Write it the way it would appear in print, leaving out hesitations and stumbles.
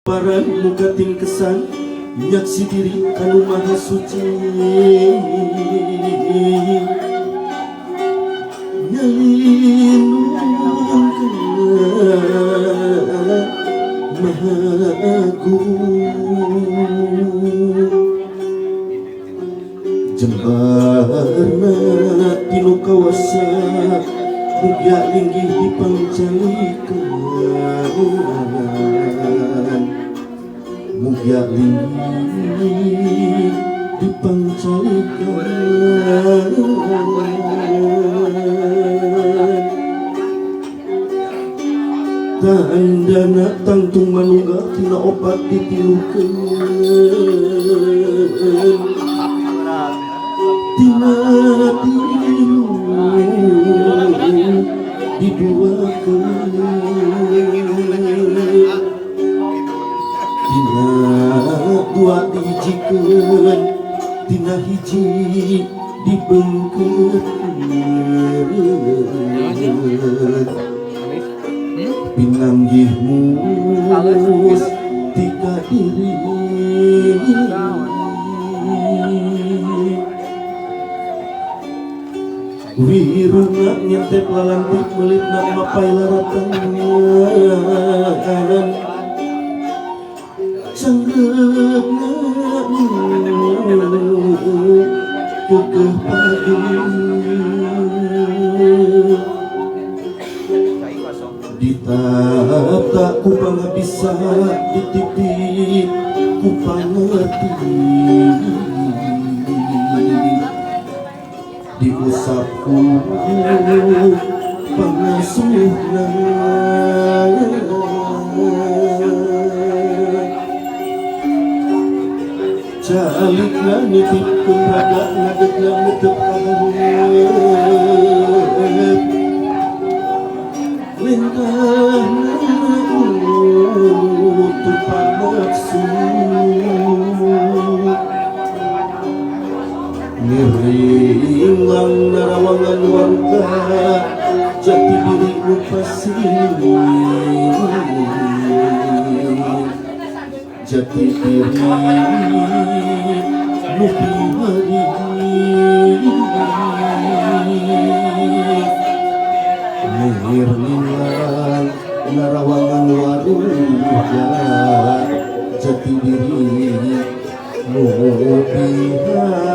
Paran muka tim kesan nyaksi diri kanu maha suci nyalindung maha agung jembarna tinu kawasa mugia linggih dipancalikeun mugia linggih dipancalikeun tandana tangtung manunggal tina opat ditilukeun tina tilu diduakeun tina dua dijikeun tina hiji dibeungkeun pinanggihmu tiga diri wiruna nyentep lalantik melitna mapai laratan cangreupna kekeh pagi ditata ku pangabisa ditipi ku pangerti diusapku pangasuhna calikna nitipkeun raga ngadegna netep kaharep lintahna utuh panaksu ngiringang narawangan warga jati diri nu pasini jati diri nu bihari ngiringang narawangan warga jati diri nu bihari